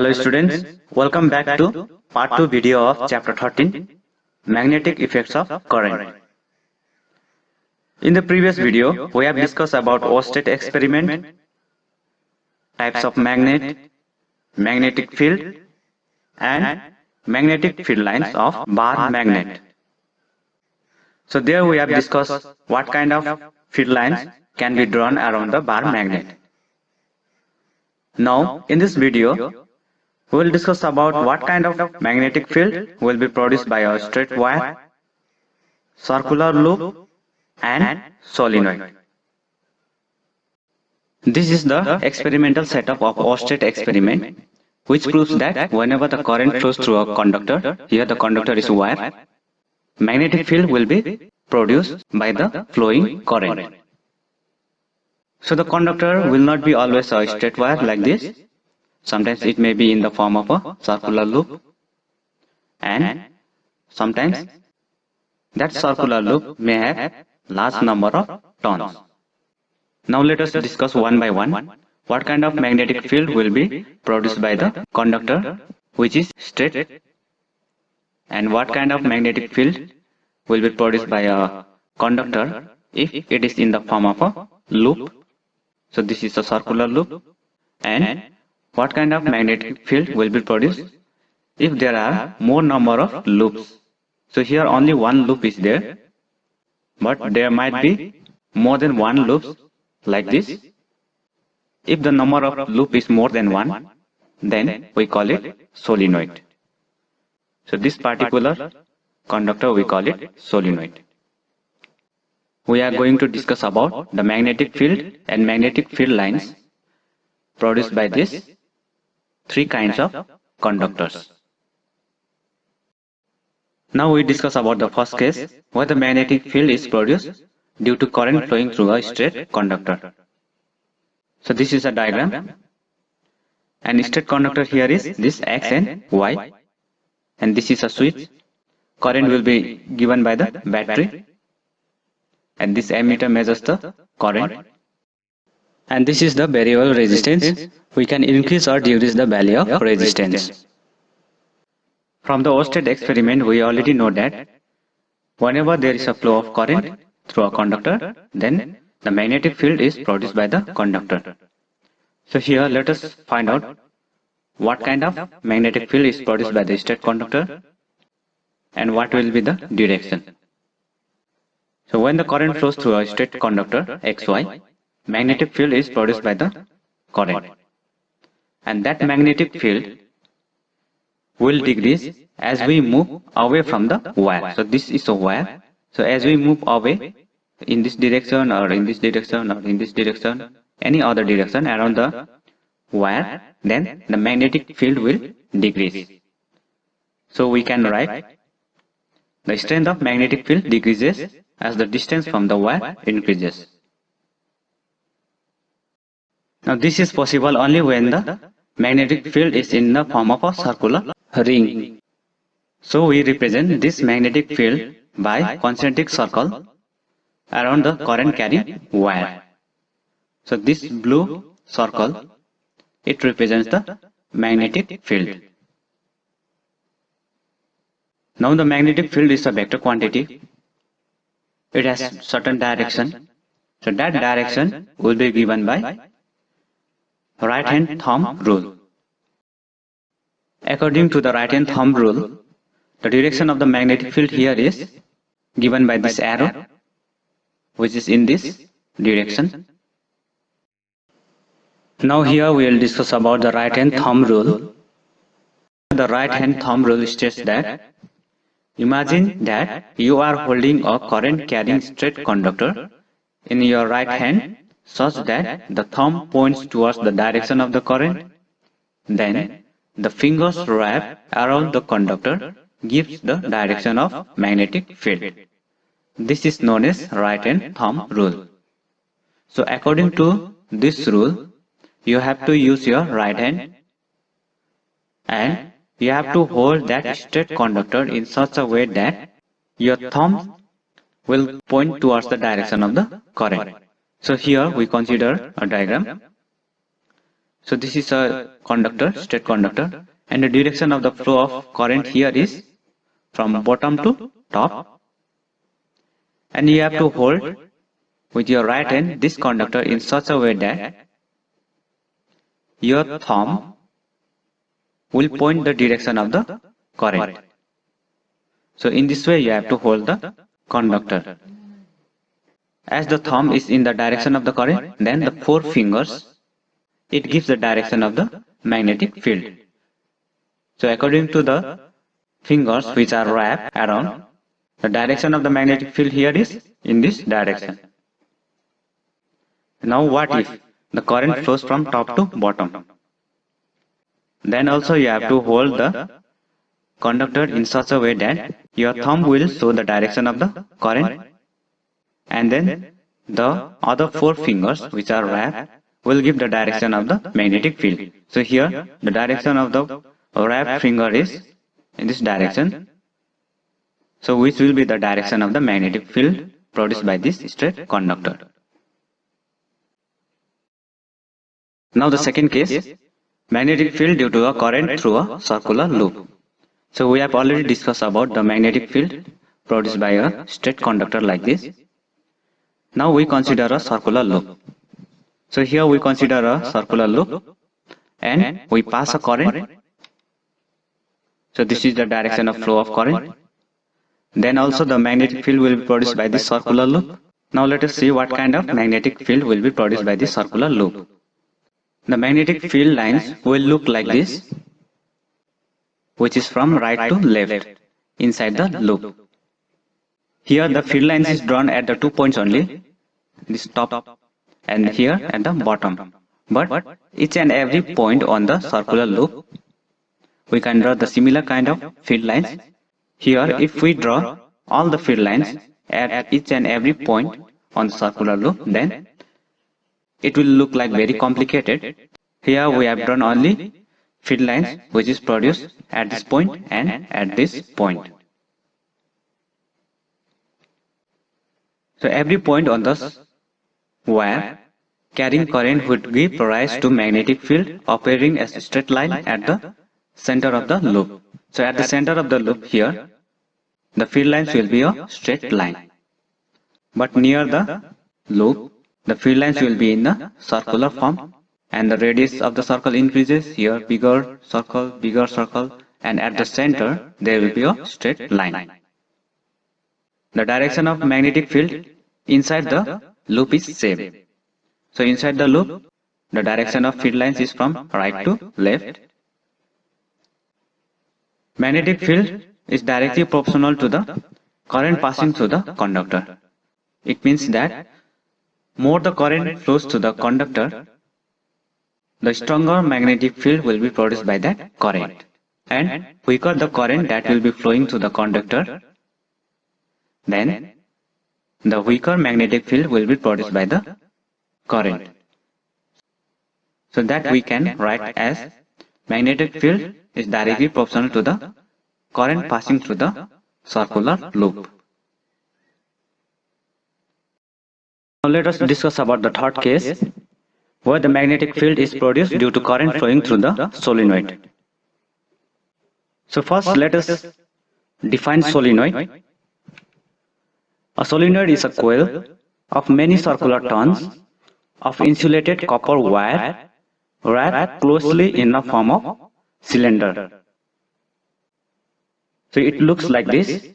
Hello students, welcome back to part 2 video of chapter 13, Magnetic Effects of Current. In the previous video, we have discussed about Oersted experiment, types of magnet, magnetic field, and magnetic field lines of bar magnet. So there we have discussed what kind of field lines can be drawn around the bar magnet. Now in this video, we will discuss about what kind of magnetic field will be produced by a straight wire, circular loop, and solenoid. This is the experimental setup of Oersted experiment, which proves that whenever the current flows through a conductor, here the conductor is wire, magnetic field will be produced by the flowing current. So the conductor will not be always a straight wire like this. Sometimes it may be in the form of a circular loop, and sometimes that circular loop may have large number of turns. Now let us discuss one by one what kind of magnetic field will be produced by the conductor which is straight, and what kind of magnetic field will be produced by a conductor if it is in the form of a loop. So this is a circular loop. And what kind of magnetic field will be produced if there are more number of loops. So here only one loop is there, but there might be more than one loops like this. If the number of loop is more than one, then we call it solenoid. So this particular conductor we call it solenoid. We are going to discuss about the magnetic field and magnetic field lines produced by these three kinds of conductors. Now we discuss about the first case where the magnetic field is produced due to current flowing through a straight conductor. So this is a diagram, and straight conductor here is this X and Y, and this is a switch. Current will be given by the battery, and this ammeter measures the current, and this is the variable resistance. We can increase or decrease the value of resistance. From the Oersted experiment, we already know that whenever there is a flow of current through a conductor, then the magnetic field is produced by the conductor. So here let us find out what kind of magnetic field is produced by the straight conductor and what will be the direction. So when the current flows through a straight conductor XY, magnetic field is produced by the current, and that magnetic field will decrease as we move away from the wire. So this is a wire. So as we move away in this direction or in this direction or in this direction, any other direction around the wire, then the magnetic field will decrease. So we can write the strength of magnetic field decreases as the distance from the wire increases. Now this is possible only when the magnetic field is in the form of a circular ring. So we represent this magnetic field by concentric circle around the current carrying wire. So this blue circle, it represents the magnetic field. Now the magnetic field is a vector quantity. It has certain direction. So that direction will be given by right hand thumb rule. According to the right hand thumb rule, the direction of the magnetic field here is given by this arrow, which is in this direction. Now here we will discuss about the right hand thumb rule. The right hand thumb rule states that imagine that you are holding a current carrying straight conductor in your right hand such that the thumb points towards the direction of the current. Then the fingers wrap around the conductor gives the direction of magnetic field. This is known as right hand thumb rule. So according to this rule, you have to use your right hand and you have to hold that straight conductor in such a way that your thumb will point towards the direction of the current. So here we consider a diagram. So this is a conductor, straight conductor, and the direction of the flow of current here is from bottom to top, and you have to hold with your right hand this conductor in such a way that your thumb will point the direction of the current. So in this way you have to hold the conductor. As the thumb is in the direction of the current, then the four fingers, it gives the direction of the magnetic field. So according to the fingers which are wrapped around, the direction of the magnetic field here is in this direction. Now what if the current flows from top to bottom? Then also you have to hold the conductor in such a way that your thumb will show the direction of the current, and then the other four fingers which are wrapped will give the direction of the magnetic field. So here the direction of the wrapped finger is in this direction. So which will be the direction of the magnetic field produced by this straight conductor. Now the second case, magnetic field due to a current through a circular loop. So we have already discussed about the magnetic field produced by a straight conductor like this. Now we consider a circular loop. So here we consider a circular loop and we pass a current. So this is the direction of flow of current. Then also the magnetic field will be produced by this circular loop. Now let us see what kind of magnetic field will be produced by this circular loop. The magnetic field lines will look like this, which is from right to left inside the loop. Here the field lines is drawn at the 2 points only, this top and here at the bottom. But each and every point on the circular loop, we can draw the similar kind of field lines. Here if we draw all the field lines at each and every point on the circular loop, then it will look like very complicated. Here we have drawn only field lines which is produced at this point and at this point. So every point on the wire carrying current would give rise to magnetic field appearing as a straight line at the center of the loop. So at the center of the loop here, the field lines will be a straight line. But near the loop, the field lines will be in the circular form, and the radius of the circle increases. Here bigger circle, and at the center there will be a straight line. The direction of magnetic field inside the loop is same. So inside the loop, the direction of field lines is from right to left. Magnetic field is directly proportional to the current passing through the conductor. It means that more the current flows to the conductor, the stronger magnetic field will be produced by that current, and weaker the current that will be flowing to the conductor, then the weaker magnetic field will be produced by the current. So that we can write as magnetic field is directly proportional to the current passing through the circular loop. Now let us discuss about the third case, where the magnetic field is produced due to current flowing through the solenoid. So first let us define solenoid. A solenoid is a coil of many circular turns of insulated copper wire wrapped closely in the form of cylinder. So it looks like this.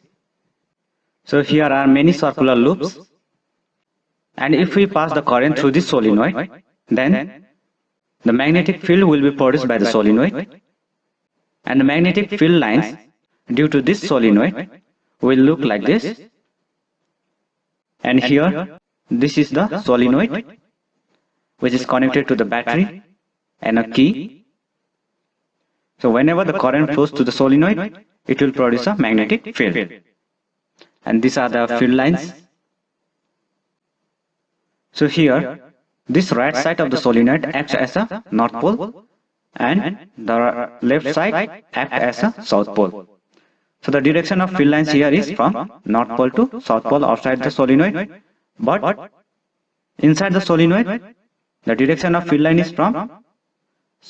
So here are many circular loops, and if we pass the current through this solenoid, then the magnetic field will be produced by the solenoid, and the magnetic field lines due to this solenoid will look like this. And here this is the solenoid which is connected to the battery and a key. So whenever the current flows to the solenoid, it will produce a magnetic field, and these are the field lines. So here this right side of the solenoid acts as a north pole and the left side acts as a south pole. So the direction of field lines here is from north pole to south pole outside the solenoid, but inside the solenoid the direction of field line is from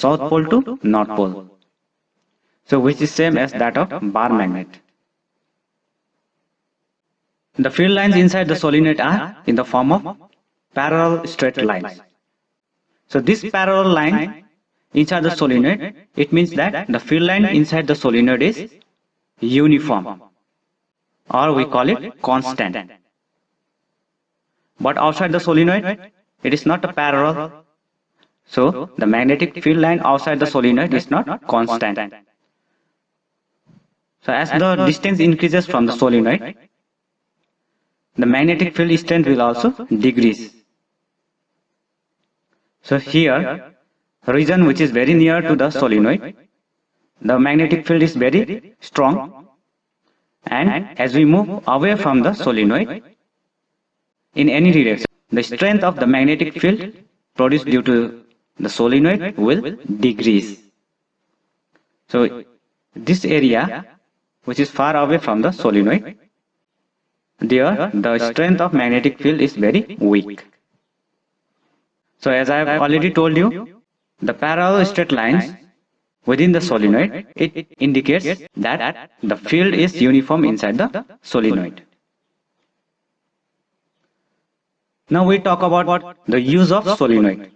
south pole to north pole. So which is same as that of bar magnet. The field lines inside the solenoid are in the form of parallel straight lines. So this parallel line inside the solenoid, it means that the field line inside the solenoid is uniform, or we call it constant. But outside the solenoid, it is not a parallel. So the magnetic field line outside the solenoid is not constant. So as the distance increases from the solenoid, the magnetic field strength will also decrease. So here, region which is very near to the solenoid, the magnetic field is very strong, and as we move away from the solenoid in any direction, the strength of the magnetic field produced due to the solenoid will decrease. So this area which is far away from the solenoid, there the strength of magnetic field is very weak. So as I have already told you, the parallel straight lines within the solenoid, it indicates that the field is uniform inside the solenoid. Now we talk about the use of solenoid.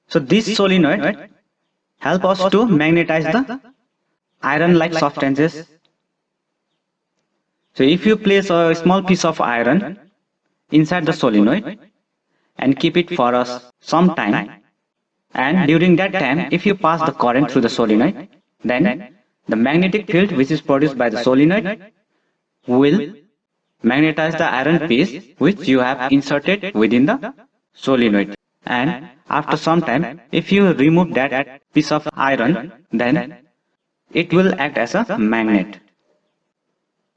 So this solenoid help us to magnetize the iron-like substances. So if you place a small piece of iron inside the solenoid and keep it for some time, and during that time, if you pass the current through the solenoid, then the magnetic field which is produced by the solenoid will magnetize the iron piece which you have inserted within the solenoid. And after some time, if you remove that piece of iron, then it will act as a magnet.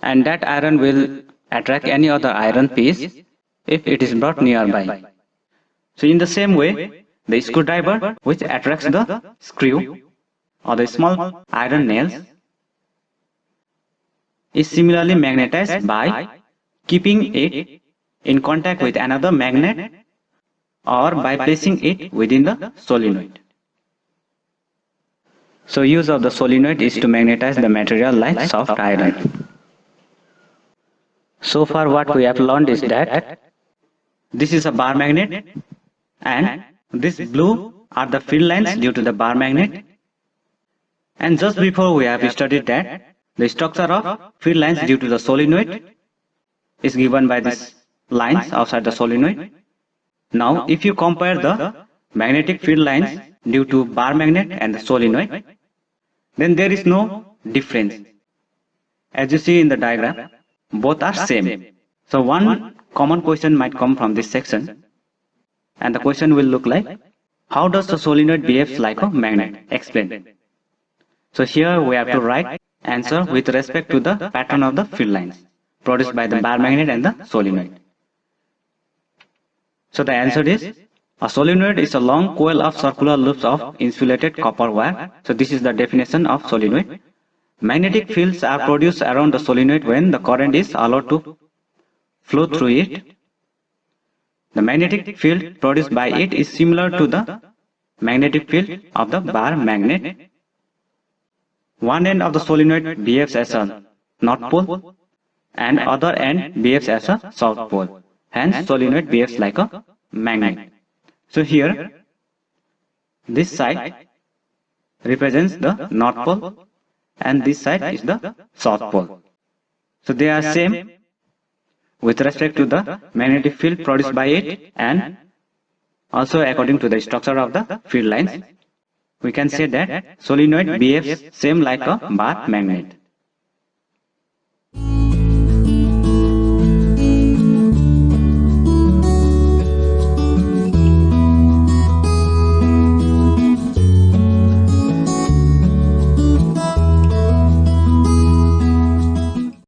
And that iron will attract any other iron piece if it is brought nearby. So in the same way, the screwdriver which attracts the screw or the small iron nails is similarly magnetized by keeping it in contact with another magnet or by placing it within the solenoid. So use of the solenoid is to magnetize the material like soft iron. So far what we have learned is that this is a bar magnet, and this blue are the field lines due to the bar magnet. And just before we have studied that the structure of field lines due to the solenoid is given by these lines outside the solenoid. Now if you compare the magnetic field lines due to bar magnet and the solenoid, then there is no difference. As you see in the diagram, both are same. So one common question might come from this section, and the question will look like, how does the solenoid behave like a magnet? Explain. So here we have to write answer with respect to the pattern of the field lines produced by the bar magnet and the solenoid. So the answer is, a solenoid is a long coil of circular loops of insulated copper wire. So this is the definition of solenoid. Magnetic fields are produced around the solenoid when the current is allowed to flow through it. The magnetic field produced by it is similar to the magnetic field of the bar magnet. One end of the solenoid behaves as a north pole and other end behaves as a south pole. Hence solenoid behaves like a magnet. So here this side represents the north pole and this side is the south pole. So they are same with respect to the magnetic field produced by it, and also according to the structure of the field lines. We can say that solenoid behaves same like a bar magnet.